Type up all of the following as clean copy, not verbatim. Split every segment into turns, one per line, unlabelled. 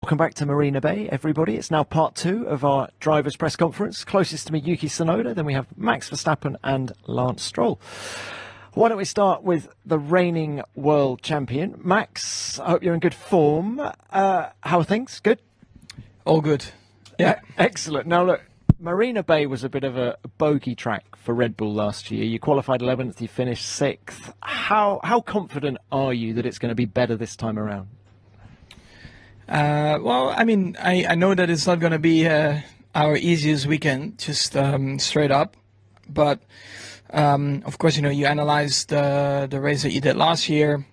Welcome back to Marina Bay, everybody. It's now part 2 of our drivers' press conference. Closest to me, Yuki Tsunoda. Then we have Max Verstappen and Lance Stroll. Why don't we start with the reigning world champion, Max? I hope you're in good form. How are things? Good?
All good. Yeah.
Excellent. Now, look, Marina Bay was a bit of a bogey track for Red Bull last year. You qualified 11th, you finished 6th. How confident are you that it's going to be better this time around?
Well, I mean, I know that it's not going to be our easiest weekend, just straight up. But, of course, you analyze the race that you did last year,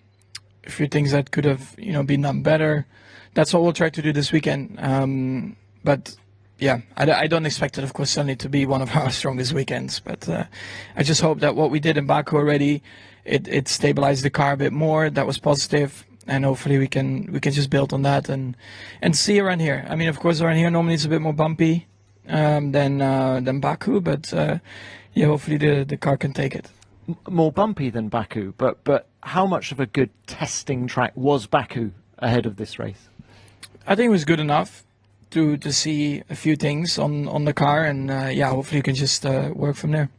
a few things that could have, been done better. That's what we'll try to do this weekend. But, yeah, I don't expect it, of course, suddenly to be one of our strongest weekends. But I just hope that what we did in Baku already, it stabilized the car a bit more. That was positive. And hopefully we can just build on that and see around here. I mean, of course, around here normally it's a bit more bumpy than Baku, but yeah, hopefully the car can take it.
More bumpy than Baku, but how much of a good testing track was Baku ahead of this race?
I think it was good enough to see a few things on the car, and yeah, hopefully you can just work from there.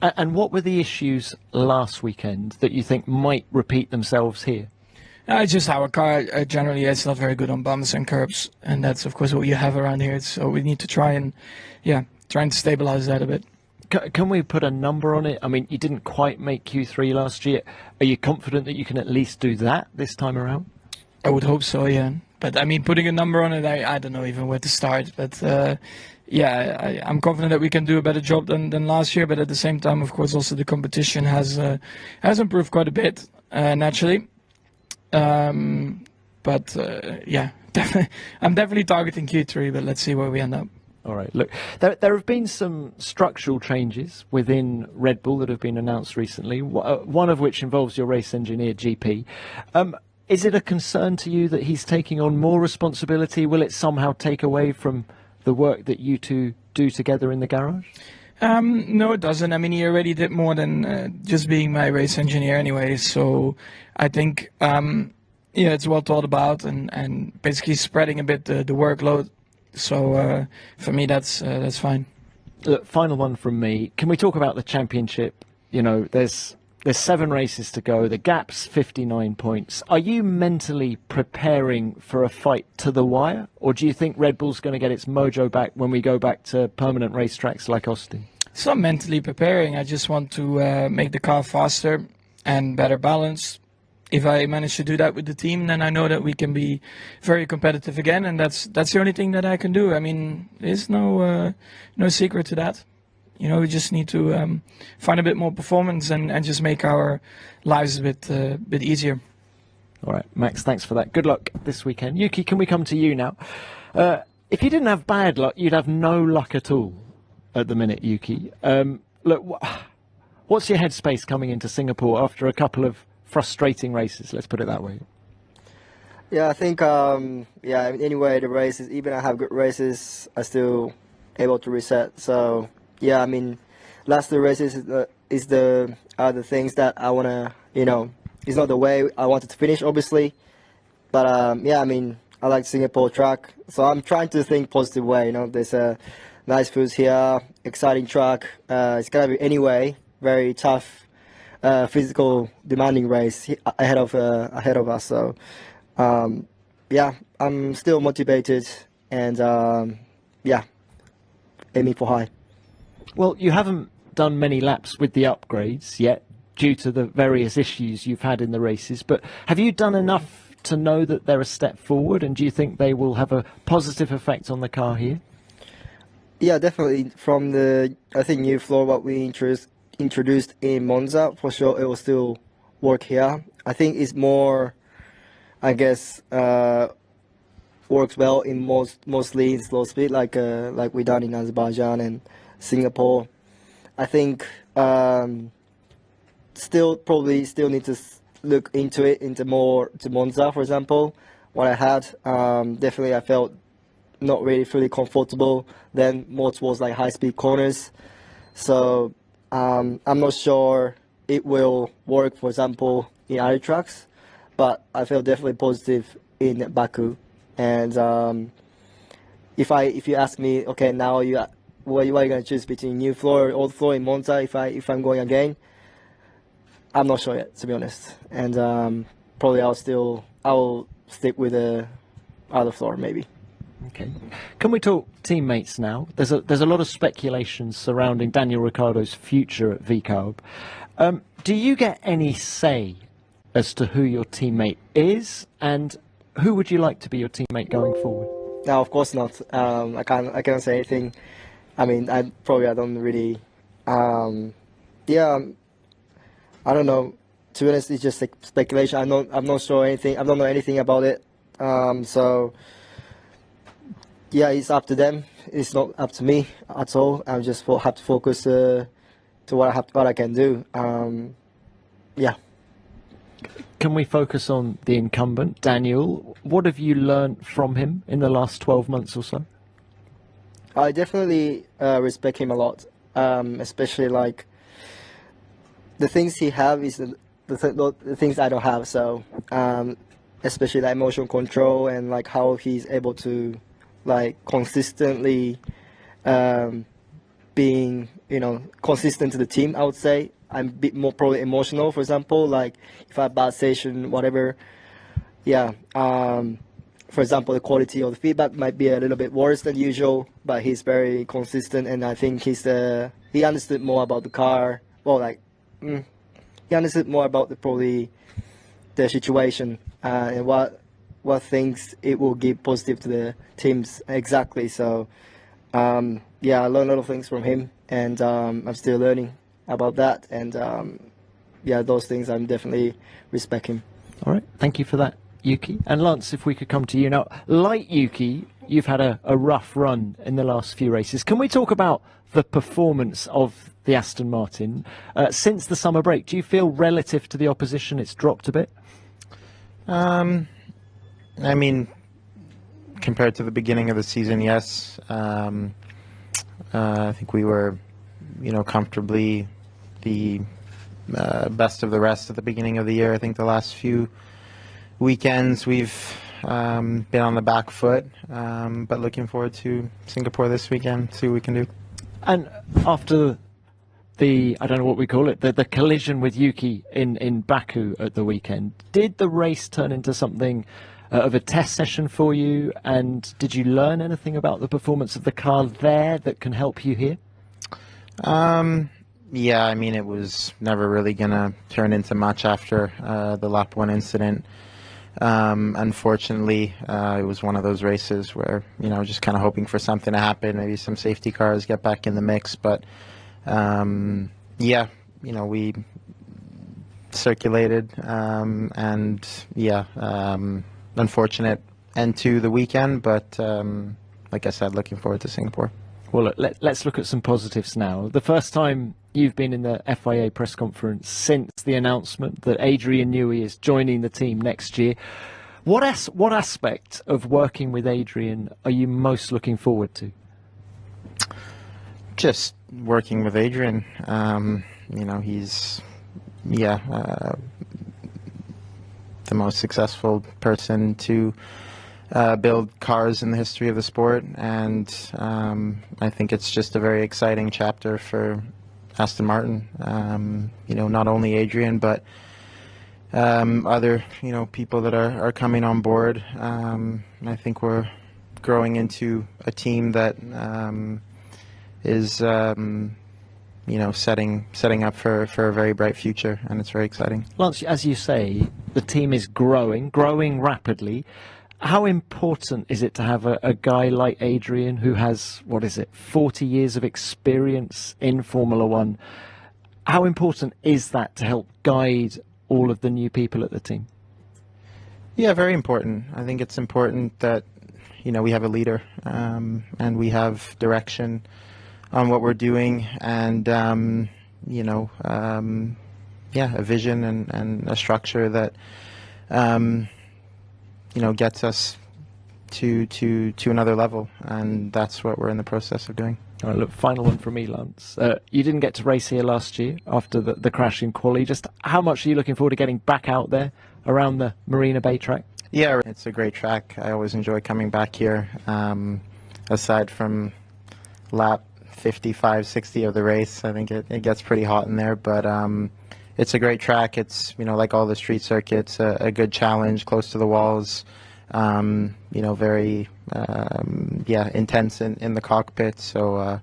And what were the issues last weekend that you think might repeat themselves here?
It's just our car generally is not very good on bumps and curbs, and that's of course what you have around here. So we need to try and stabilize that a bit.
Can we put a number on it? I mean, you didn't quite make Q3 last year. Are you confident that you can at least do that this time around?
I would hope so, yeah. But I mean, putting a number on it, I don't know even where to start. But yeah, I'm confident that we can do a better job than last year. But at the same time, of course, also the competition has improved quite a bit naturally. But yeah, I'm definitely targeting Q3, but let's see where we end up.
All right. Look, there have been some structural changes within Red Bull that have been announced recently, one of which involves your race engineer, GP. Is it a concern to you that he's taking on more responsibility? Will it somehow take away from the work that you two do together in the garage?
No, it doesn't. I mean, he already did more than just being my race engineer anyway. So I think, yeah, it's well thought about and basically spreading a bit the workload. So for me, that's fine.
Look, final one from me. Can we talk about the championship? There's 7 races to go. The gap's 59 points. Are you mentally preparing for a fight to the wire? Or do you think Red Bull's going to get its mojo back when we go back to permanent racetracks like Austin?
So I'm mentally preparing. I just want to make the car faster and better balanced. If I manage to do that with the team, then I know that we can be very competitive again. And that's the only thing that I can do. I mean, there's no secret to that. We just need to find a bit more performance and just make our lives a bit easier.
All right, Max, thanks for that. Good luck this weekend. Yuki, can we come to you now? If you didn't have bad luck, you'd have no luck at all at the minute, Yuki. Look, what's your headspace coming into Singapore after a couple of frustrating races? Let's put it that way.
Yeah, I think, anyway, the races, even I have good races, I still able to reset. So, yeah, I mean, last 2 races is the things that I want to, it's not the way I wanted to finish, obviously. But, yeah, I mean, I like Singapore track. So I'm trying to think positive way, there's a nice foods here, exciting track. It's going to be, anyway, very tough, physical, demanding race ahead of us. So, yeah, I'm still motivated and, yeah, aiming for high.
Well, you haven't done many laps with the upgrades yet due to the various issues you've had in the races, but have you done enough to know that they're a step forward, and do you think they will have a positive effect on the car here?
Yeah, definitely. From the, I think, new floor what we introduced in Monza, for sure it will still work here. I think it's more, I guess, works well in mostly in slow speed, like we done in Azerbaijan and Singapore. I think probably still need to look into more to Monza, for example. What I had, definitely I felt not really fully comfortable. Then more towards like high speed corners. So I'm not sure it will work, for example, in other tracks, but I feel definitely positive in Baku. And if you ask me, okay, now what are you going to choose between new floor or old floor in Monza? If I'm going again, I'm not sure yet, to be honest. And probably I'll stick with the other floor maybe.
Okay. Can we talk teammates now? There's a lot of speculation surrounding Daniel Ricciardo's future at VCARB. Do you get any say as to who your teammate is, and who would you like to be your teammate going forward?
No, of course not. I can't say anything. I mean, I don't really. Yeah, I don't know. To be honest, it's just like speculation. I'm not sure anything. I don't know anything about it. So yeah, it's up to them. It's not up to me at all. I just have to focus to what I can do. Yeah.
Can we focus on the incumbent, Daniel? What have you learned from him in the last 12 months or so?
I definitely respect him a lot, especially like the things he have is the things I don't have. So especially the emotional control and like how he's able to like consistently being consistent to the team. I would say I'm a bit more probably emotional. For example, like if I have bad session, whatever. Yeah. For example, the quality of the feedback might be a little bit worse than usual, but he's very consistent, and I think he understood more about the car. Well, like he understood more about probably the situation and what things it will give positive to the teams exactly. So yeah, I learned a lot of things from him, and I'm still learning about that. And yeah, those things I'm definitely respect him.
All right, thank you for that, Yuki. And Lance, if we could come to you now. Like Yuki, you've had a rough run in the last few races. Can we talk about the performance of the Aston Martin since the summer break? Do you feel relative to the opposition it's dropped a bit?
I mean, compared to the beginning of the season, yes. I think we were, comfortably the best of the rest at the beginning of the year. I think the last few weekends we've been on the back foot, but looking forward to Singapore this weekend, see what we can do.
And after I don't know what we call it, the collision with Yuki in Baku at the weekend, did the race turn into something of a test session for you? And did you learn anything about the performance of the car there that can help you here?
Yeah, I mean, it was never really going to turn into much after the lap 1 incident. Unfortunately, it was one of those races where, just kind of hoping for something to happen, maybe some safety cars get back in the mix. But, yeah, we circulated, and, yeah, unfortunate end to the weekend. But, like I said, looking forward to Singapore.
Well, let's look at some positives now. The first time you've been in the FIA press conference since the announcement that Adrian Newey is joining the team next year. What aspect of working with Adrian are you most looking forward to?
Just working with Adrian. He's the most successful person to build cars in the history of the sport, and I think it's just a very exciting chapter for Aston Martin. Not only Adrian, but other people that are coming on board. I think we're growing into a team that is setting up for a very bright future, and it's very exciting.
Lance, as you say, the team is growing rapidly. How important is it to have a guy like Adrian who has, 40 years of experience in Formula One? How important is that to help guide all of the new people at the team?
Yeah, very important. I think it's important that, we have a leader, and we have direction on what we're doing, and, a vision and a structure that, gets us to another level, and that's what we're in the process of doing.
All right, look, final one from me, Lance. You didn't get to race here last year after the crash in quali. Just how much are you looking forward to getting back out there around the Marina Bay track?
Yeah, it's a great track. I always enjoy coming back here. Aside from lap 55, 60 of the race, I think it gets pretty hot in there. But it's a great track. It's, like all the street circuits, a good challenge, close to the walls. Very intense in the cockpit. So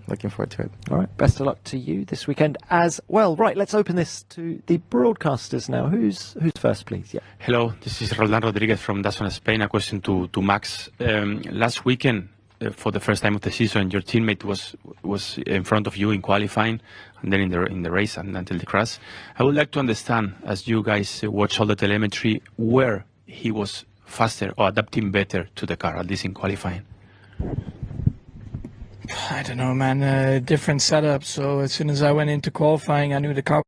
looking forward to it.
All right, best of luck to you this weekend as well. Right, let's open this to the broadcasters now. Who's first, please? Yeah.
Hello, this is Roldan Rodriguez from DAZN Spain. A question to Max. Last weekend, for the first time of the season, your teammate was in front of you in qualifying, and then in the race and until the crash. I would like to understand, as you guys watch all the telemetry, where he was faster or adapting better to the car, at least in qualifying.
I don't know, man. Different setup. So as soon as I went into qualifying, I knew the car.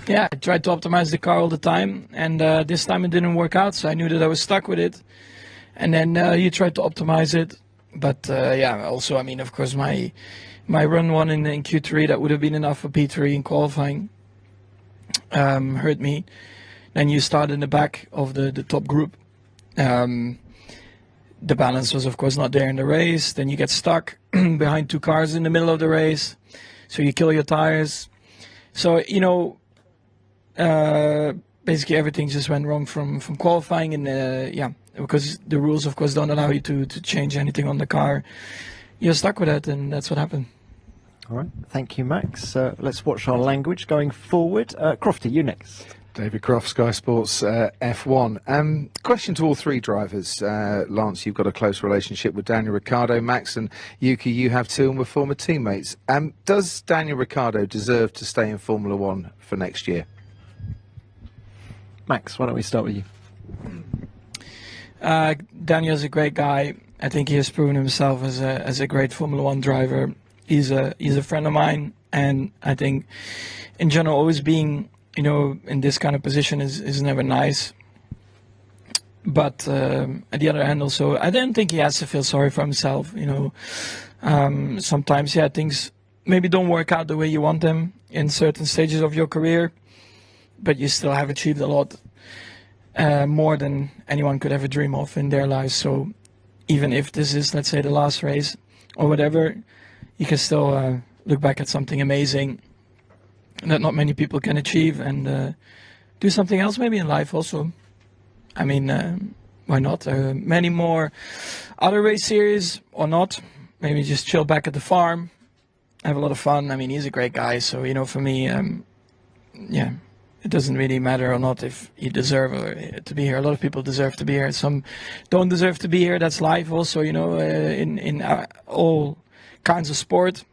Yeah, I tried to optimize the car all the time, and this time it didn't work out, so I knew that I was stuck with it. And then you tried to optimize it, but also, of course, my run one in Q3, that would have been enough for P3 in qualifying, hurt me. Then you start in the back of the top group. The balance was, of course, not there in the race. Then you get stuck behind two cars in the middle of the race, so you kill your tires. So, basically everything just went wrong from qualifying, and because the rules, of course, don't allow you to change anything on the car. You're stuck with that, and that's what happened.
All right, thank you, Max. Let's watch our language going forward. Crofty, you next.
David Croft, Sky Sports F1. Question to all three drivers. Lance, you've got a close relationship with Daniel Ricciardo. Max and Yuki, you have too, and we're former teammates. Does Daniel Ricciardo deserve to stay in Formula One for next year?
Max, why don't we start with you?
Daniel's a great guy. I think he has proven himself as a great Formula One driver. He's a friend of mine, and I think in general, always being in this kind of position is never nice. But at the other hand, also, I don't think he has to feel sorry for himself. Sometimes, things maybe don't work out the way you want them in certain stages of your career, but you still have achieved a lot, more than anyone could ever dream of in their lives. So even if this is, let's say, the last race or whatever, you can still look back at something amazing that not many people can achieve, and do something else maybe in life also. Why not? Many more other race series or not. Maybe just chill back at the farm, have a lot of fun. He's a great guy, so for me, it doesn't really matter or not if you deserve to be here. A lot of people deserve to be here. Some don't deserve to be here. That's life also, in all kinds of sport.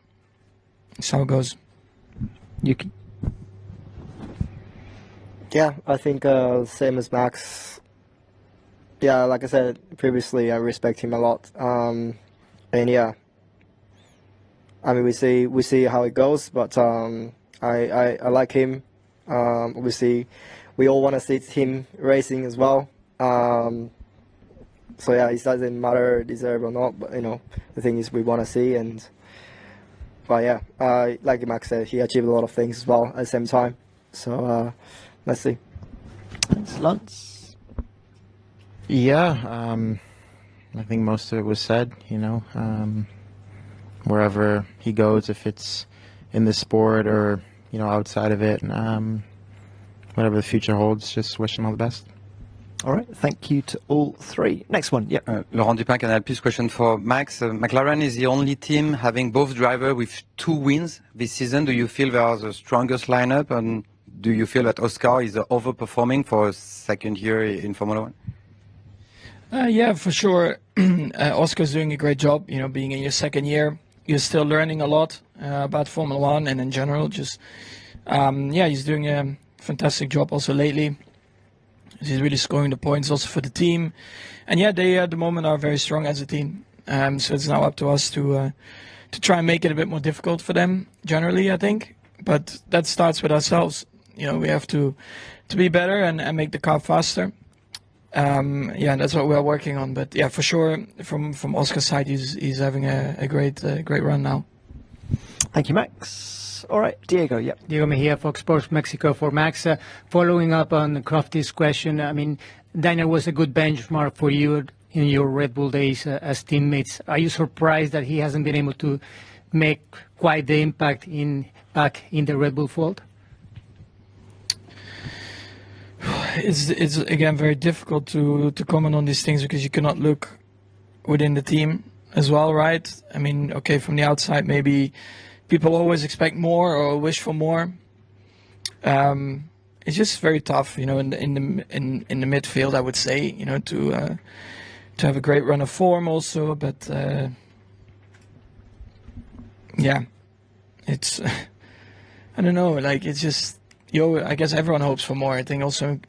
That's how it goes.
Yuki?
Yeah, I think same as Max. Yeah, like I said previously, I respect him a lot. We see how it goes, but I like him. Obviously, we all want to see him racing as well. It doesn't matter deserve or not, but the thing is we want to see. Like Max said, he achieved a lot of things as well at the same time. So let's see.
Thanks, Lance.
Yeah, I think most of it was said. Wherever he goes, if it's in the sport or outside of it, whatever the future holds, just wish him all the best.
All right, thank you to all three. Next one,
Laurent Dupin, Canal Plus. Question for Max. McLaren is the only team having both drivers with 2 wins this season. Do you feel they are the strongest lineup, and do you feel that Oscar is overperforming for a second year in Formula One?
Yeah, for sure. Oscar's doing a great job. Being in your second year, you're still learning a lot about Formula One and in general. Just he's doing a fantastic job also lately. He's really scoring the points also for the team. And they at the moment are very strong as a team. So it's now up to us to try and make it a bit more difficult for them generally, I think. But that starts with ourselves. We have to be better and make the car faster. That's what we're working on. But for sure, from Oscar's side, he's having a great run now.
Thank you, Max. All right, Diego. Yep.
Diego Mejia, Fox Sports Mexico for Max. Following up on Crofty's question, I mean, Daniel was a good benchmark for you in your Red Bull days as teammates. Are you surprised that he hasn't been able to make quite the impact back in the Red Bull fold?
It's again very difficult to comment on these things because you cannot look within the team as well, right? I mean, okay, from the outside, maybe people always expect more or wish for more. It's just very tough, you know, in the midfield, I would say, you know, to have a great run of form also, but yeah, it's I don't know, like it's just I guess everyone hopes for more. I think also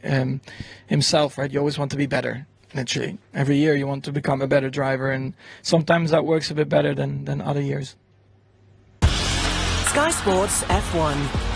himself, right? You always want to be better. Literally, every year you want to become a better driver, and sometimes that works a bit better than other years.
Sky Sports F1.